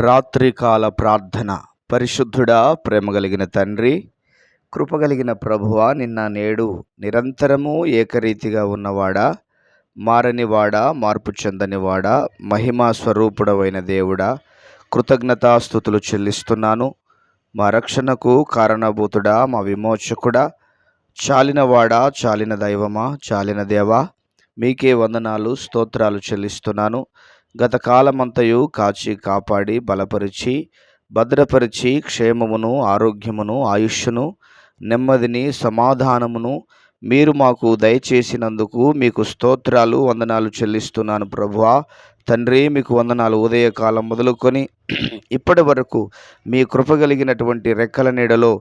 రాత్రికాల ప్రార్థన. పరిశుద్ధుడా, ప్రేమ కలిగిన తండ్రి, కృపగలిగిన ప్రభువా, నిన్న నేడు నిరంతరము ఏకరీతిగా ఉన్నవాడా, మారనివాడా, మార్పు చెందనివాడా, మహిమా స్వరూపుడవైన దేవుడా, కృతజ్ఞతాస్తుతులు చెల్లిస్తున్నాను. మా రక్షణకు కారణభూతుడా, మా విమోచకుడా, చాలినవాడా, చాలిన దైవమా, చాలిన దేవా, మీకే వందనాలు, స్తోత్రాలు చెల్లిస్తున్నాను. గత కాలమంతయు కాచి కాపాడి బలపరిచి భద్రపరిచి క్షేమమును, ఆరోగ్యమును, ఆయుష్ను, నెమ్మదిని, సమాధానమును మీరు మాకు దయచేసినందుకు మీకు స్తోత్రాలు, వందనాలు చెల్లిస్తున్నాను ప్రభువా. తండ్రి, మీకు వందనాలు. ఉదయకాలం మొదలుకొని ఇప్పటి వరకు మీ కృపగలిగినటువంటి రెక్కల నీడలో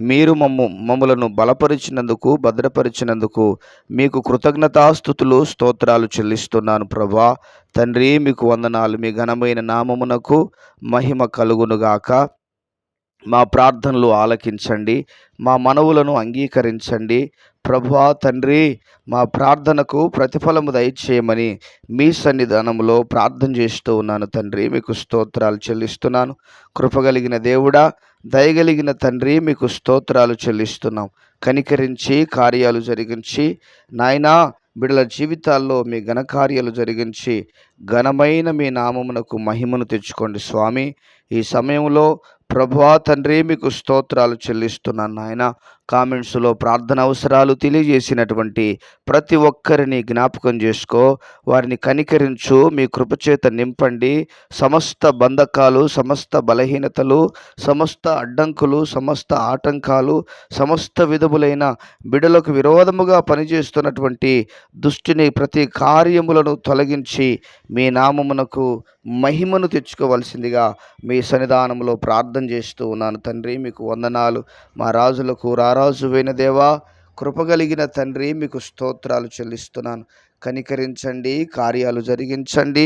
మీరు మమ్ములను బలపరిచినందుకు, భద్రపరిచినందుకు మీకు కృతజ్ఞతాస్తుతులు, స్తోత్రాలు చెల్లిస్తున్నాను ప్రభువా. తండ్రి, మీకు వందనాలు. మీ ఘనమైన నామమునకు మహిమ కలుగునుగాక. మా ప్రార్థనలు ఆలకించండి, మా మనవులను అంగీకరించండి ప్రభువా. తండ్రి, మా ప్రార్థనకు ప్రతిఫలము దయచేయమని మీ సన్నిధానంలో ప్రార్థన చేస్తూ ఉన్నాను తండ్రి. మీకు స్తోత్రాలు చెల్లిస్తున్నాను. కృపగలిగిన దేవుడా, దయగలిగిన తండ్రి, మీకు స్తోత్రాలు చెల్లిస్తున్నాం. కనికరించి కార్యాలు జరిగించి నాయనా బిడ్డల జీవితాల్లో మీ ఘనకార్యాలు జరిగించి ఘనమైన మీ నామమునకు మహిమను తెచ్చుకోండి స్వామి. ఈ సమయంలో ప్రభువా తండ్రి, మీకు స్తోత్రాలు చెల్లిస్తున్నాను నాయన. కామెంట్స్లో ప్రార్థన అవసరాలు తెలియజేసినటువంటి ప్రతి ఒక్కరిని జ్ఞాపకం చేసుకో, వారిని కనికరించు, మీ కృపచేత నింపండి. సమస్త బంధకాలు, సమస్త బలహీనతలు, సమస్త అడ్డంకులు, సమస్త ఆటంకాలు, సమస్త విధములైన బిడలకు విరోధముగా పనిచేస్తున్నటువంటి దుష్టిని ప్రతి కార్యములను తొలగించి మీ నామమునకు మహిమను తెచ్చుకోవలసిందిగా మీ సన్నిధానంలో ప్రార్థన చేస్తూ ఉన్నాను తండ్రి. మీకు వందనాలు. మా రాజులకు రారాజువైన దేవా, కృపగలిగిన తండ్రి, మీకు స్తోత్రాలు చెల్లిస్తున్నాను. కనికరించండి, కార్యాలు జరిగించండి.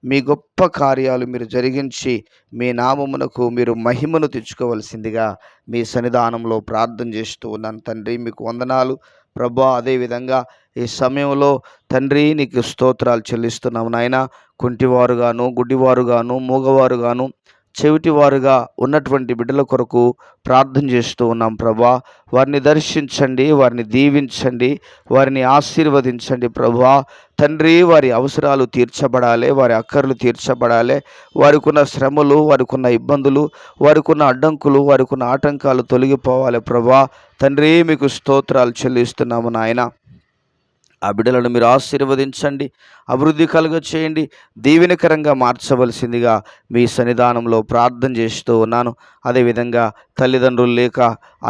మీ గొప్ప కార్యాలు మీరు జరిగించి మీ నామమునకు మీరు మహిమను తెచ్చుకోవలసిందిగా మీ సన్నిధానంలో ప్రార్థన చేస్తూ ఉన్నాను తండ్రి. మీకు వందనాలు ప్రభా. అదేవిధంగా ఈ సమయంలో తండ్రి, నీకు స్తోత్రాలు చెల్లిస్తున్నాము నాయన. కుంటివారుగాను, గుడ్డివారుగాను, మూగవారుగాను, చెవిటివారుగా ఉన్నటువంటి బిడ్డల కొరకు ప్రార్థన చేస్తూ ఉన్నాం ప్రభా. వారిని దర్శించండి, వారిని దీవించండి, వారిని ఆశీర్వదించండి ప్రభా. తండ్రి, వారి అవసరాలు తీర్చబడాలి, వారి అక్కర్లు తీర్చబడాలి. వారికి ఉన్న శ్రమలు, వారికి ఉన్న ఇబ్బందులు, వారికి ఉన్న అడ్డంకులు, వారికి ఉన్న ఆటంకాలు తొలగిపోవాలి ప్రభా. తండ్రి, మీకు స్తోత్రాలు చెల్లిస్తున్నాము నాయన. ఆ బిడ్డలను మీరు ఆశీర్వదించండి, అభివృద్ధి కలుగ చేయండి, దీవెనకరంగా మార్చవలసిందిగా మీ సన్నిధానంలో ప్రార్థన చేస్తూ ఉన్నాను. అదేవిధంగా తల్లిదండ్రులు లేక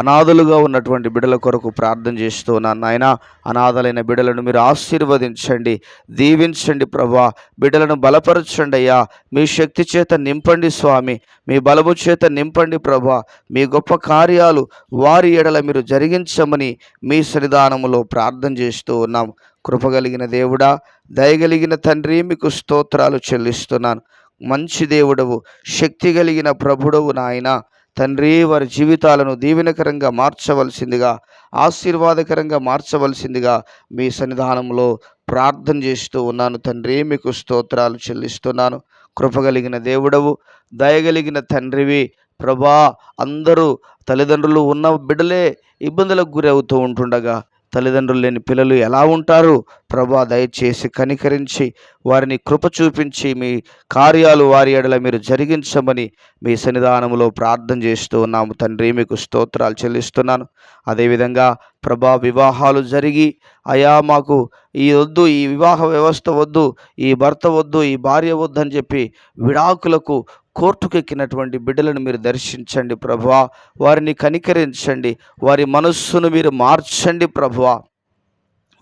అనాథలుగా ఉన్నటువంటి బిడ్డల కొరకు ప్రార్థన చేస్తూ ఉన్నాను నాయన. అనాథలైన బిడ్డలను మీరు ఆశీర్వదించండి, దీవించండి ప్రభా. బిడ్డలను బలపరచండి అయ్యా. మీ శక్తి చేత నింపండి స్వామి, మీ బలము చేత నింపండి ప్రభా. మీ గొప్ప కార్యాలు వారి ఎడల మీరు జరిగించమని మీ సన్నిధానములో ప్రార్థన చేస్తూ ఉన్నాం. కృపగలిగిన దేవుడా, దయగలిగిన తండ్రి, మీకు స్తోత్రాలు చెల్లిస్తున్నాను. మంచి దేవుడవు, శక్తి కలిగిన ప్రభుడవు నాయన. తండ్రి, వారి జీవితాలను దీవెనకరంగా మార్చవలసిందిగా, ఆశీర్వాదకరంగా మార్చవలసిందిగా మీ సన్నిధానంలో ప్రార్థన చేస్తూ ఉన్నాను తండ్రి. మీకు స్తోత్రాలు చెల్లిస్తున్నాను. కృపగలిగిన దేవుడవు, దయగలిగిన తండ్రివి ప్రభా. అందరూ తల్లిదండ్రులు ఉన్న బిడ్డలే ఇబ్బందులకు గురి అవుతూ ఉంటుండగా తల్లిదండ్రులు లేని పిల్లలు ఎలా ఉంటారు ప్రభా? దయచేసి కనికరించి వారిని కృప చూపించి మీ కార్యాలు వారి ఎడల మీరు జరిగించమని మీ సన్నిధానంలో ప్రార్థన చేస్తూ ఉన్నాము తండ్రి. మీకు స్తోత్రాలు చెల్లిస్తున్నాను. అదేవిధంగా ప్రభా, వివాహాలు జరిగి అయా మాకు ఈ వద్దు, ఈ వివాహ వ్యవస్థ వద్దు, ఈ భర్త వద్దు, ఈ భార్య వద్దు అని చెప్పి విడాకులకు కోర్టుకెక్కినటువంటి బిడ్డలను మీరు దర్శించండి ప్రభువా. వారిని కనికరించండి, వారి మనస్సును మీరు మార్చండి ప్రభువా.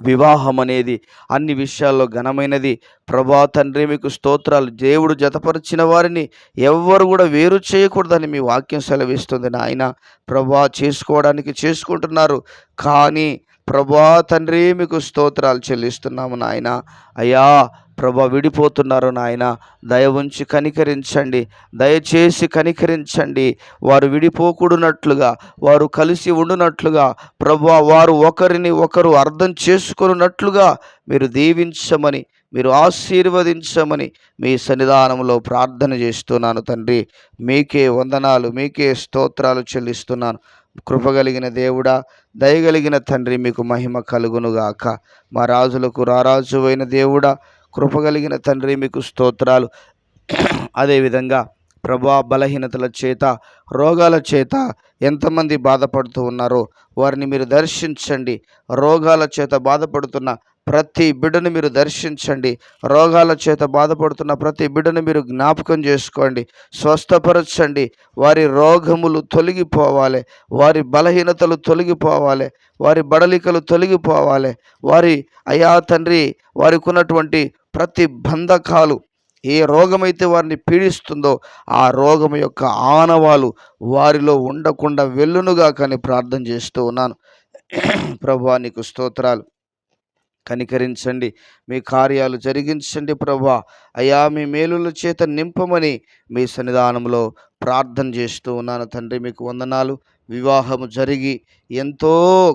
వివాహం అనేది అన్ని విషయాల్లో ఘనమైనది ప్రభా. తండ్రి, మీకు స్తోత్రాలు. దేవుడు జతపరిచిన వారిని ఎవ్వరు కూడా వేరు చేయకూడదని మీ వాక్యం సెలవిస్తుంది నాయన. ప్రభా, చేసుకోవడానికి చేసుకుంటున్నారు, కానీ ప్రభా తండ్రి, మీకు స్తోత్రాలు చెల్లిస్తున్నాము నాయన. అయ్యా ప్రభా, విడిపోతున్నారు నాయన. దయ ఉంచి కనికరించండి, దయచేసి కనికరించండి. వారు విడిపోకూడనట్లుగా, వారు కలిసి ఉండునట్లుగా ప్రభా, వారు ఒకరిని ఒకరు అర్థం చేసుకున్నట్లుగా మీరు దీవించమని మీరు ఆశీర్వదించమని మీ సన్నిధానంలో ప్రార్థన చేస్తున్నాను తండ్రి. మీకే వందనాలు, మీకే స్తోత్రాలు చెల్లిస్తున్నాను. కృపగలిగిన దేవుడా, దయగలిగిన తండ్రి, మీకు మహిమ కలుగునుగాక. మా రాజులకు రారాజు అయిన దేవుడా, కృపగలిగిన తండ్రి, మీకు స్తోత్రాలు. అదేవిధంగా ప్రభా, బలహీనతల చేత, రోగాల చేత ఎంతమంది బాధపడుతూ ఉన్నారో వారిని మీరు దర్శించండి. రోగాల చేత బాధపడుతున్న ప్రతి బిడ్డను మీరు దర్శించండి. రోగాల చేత బాధపడుతున్న ప్రతి బిడ్డను మీరు జ్ఞాపకం చేసుకోండి, స్వస్థపరచండి. వారి రోగములు తొలగిపోవాలి, వారి బలహీనతలు తొలగిపోవాలి, వారి బడలికలు తొలగిపోవాలి. వారి అయా తండ్రి, వారికి ఉన్నటువంటి ప్రతి బంధకాలు, ఏ రోగమైతే వారిని పీడిస్తుందో ఆ రోగం యొక్క ఆనవాలు వారిలో ఉండకుండా వెళ్ళునుగా కానీ ప్రార్థన చేస్తూ ఉన్నాను. ప్రభువా, నీకు స్తోత్రాలు. కనికరించండి, మీ కార్యాలు జరిగించండి ప్రభా. అయా, మీ మేలుల చేత నింపమని మీ సన్నిధానంలో ప్రార్థన చేస్తూ ఉన్నాను తండ్రి. మీకు వందనాలు. వివాహము జరిగి ఎంతో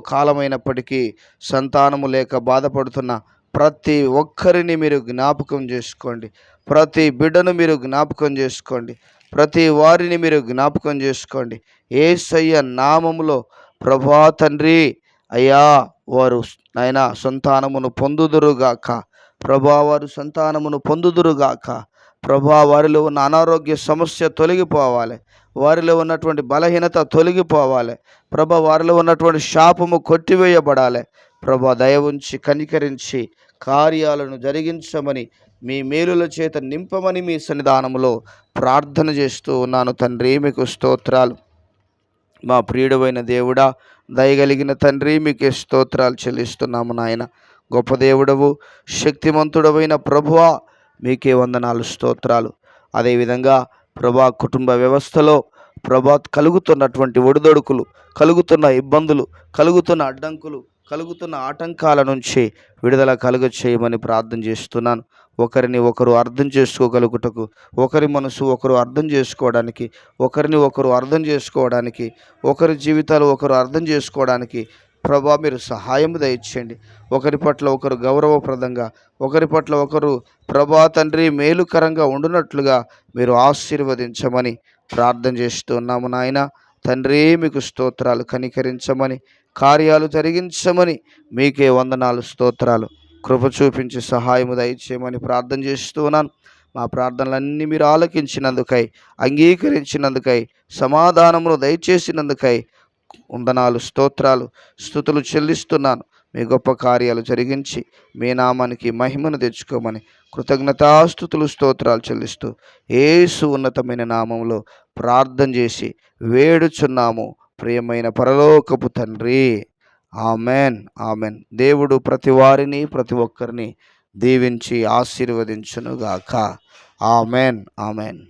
కాలమైనప్పటికీ సంతానము లేక బాధపడుతున్న ప్రతి ఒక్కరిని మీరు జ్ఞాపకం చేసుకోండి. ప్రతి బిడ్డను మీరు జ్ఞాపకం చేసుకోండి. ప్రతి వారిని మీరు జ్ఞాపకం చేసుకోండి. యేసయ్య నామములో ప్రభా తండ్రి, అయ్యా, వారు నాయన సంతానమును పొందుదురుగాక. ప్రభా, వారు సంతానమును పొందుదురుగాక. ప్రభా, వారిలో ఉన్న అనారోగ్య సమస్య తొలగిపోవాలి, వారిలో ఉన్నటువంటి బలహీనత తొలగిపోవాలి. ప్రభా, వారిలో ఉన్నటువంటి శాపము కొట్టివేయబడాలి. ప్రభా, దయ ఉంచి కనికరించి కార్యాలను జరిగించమని, మీ మేలుల చేత నింపమని మీ సన్నిధానములో ప్రార్థన చేస్తూ ఉన్నాను తండ్రి. మీకు స్తోత్రాలు. మా ప్రియుడైన దేవుడా, దయగలిగిన తండ్రి, మీకే స్తోత్రాలు చెల్లిస్తున్నాము నాయన. గొప్ప దేవుడవు, శక్తిమంతుడవైన ప్రభువా, మీకే వందనాలు, స్తోత్రాలు. అదేవిధంగా ప్రభా, కుటుంబ వ్యవస్థలో ప్రభా కలుగుతున్నటువంటి ఒడిదొడుకులు, కలుగుతున్న ఇబ్బందులు, కలుగుతున్న అడ్డంకులు, కలుగుతున్న ఆటంకాల నుంచి విడుదల కలుగ చేయమని ప్రార్థన చేస్తున్నాను. ఒకరిని ఒకరు అర్థం చేసుకోగలుగుటకు, ఒకరి మనసు ఒకరు అర్థం చేసుకోవడానికి, ఒకరిని ఒకరు అర్థం చేసుకోవడానికి, ఒకరి జీవితాలు ఒకరు అర్థం చేసుకోవడానికి ప్రభా, మీరు సహాయం దయచేయండి. ఒకరి పట్ల ఒకరు గౌరవప్రదంగా, ఒకరి పట్ల ఒకరు ప్రభా తండ్రి మేలుకరంగా ఉండునట్లుగా మీరు ఆశీర్వదించమని ప్రార్థన చేస్తున్నాము నాయన. తండ్రి, మీకు స్తోత్రాలు. కనికరించమని, కార్యాలు జరిగించమని మీకే వందనాలు, స్తోత్రాలు. కృప చూపించి సహాయము దయచేయమని ప్రార్థన చేస్తున్నాను. మా ప్రార్థనలన్నీ మీరు ఆలకించినందుకై, అంగీకరించినందుకై, సమాధానమును దయచేసినందుకై వందనాలు, స్తోత్రాలు, స్తుతులు చెల్లిస్తున్నాను. మీ గొప్ప కార్యాలు జరిగించి మీ నామానికి మహిమను తెచ్చుకోమని కృతజ్ఞతాస్తుతులు, స్తోత్రాలు చెల్లిస్తూ యేసు ఉన్నతమైన నామంలో ప్రార్థన చేసి వేడుచున్నాము ప్రియమైన పరలోకపు తండ్రి. Amen, amen. దేవుడు ప్రతి వారిని, ప్రతి ఒక్కరిని దీవించి ఆశీర్వదించునుగాక. Amen, amen.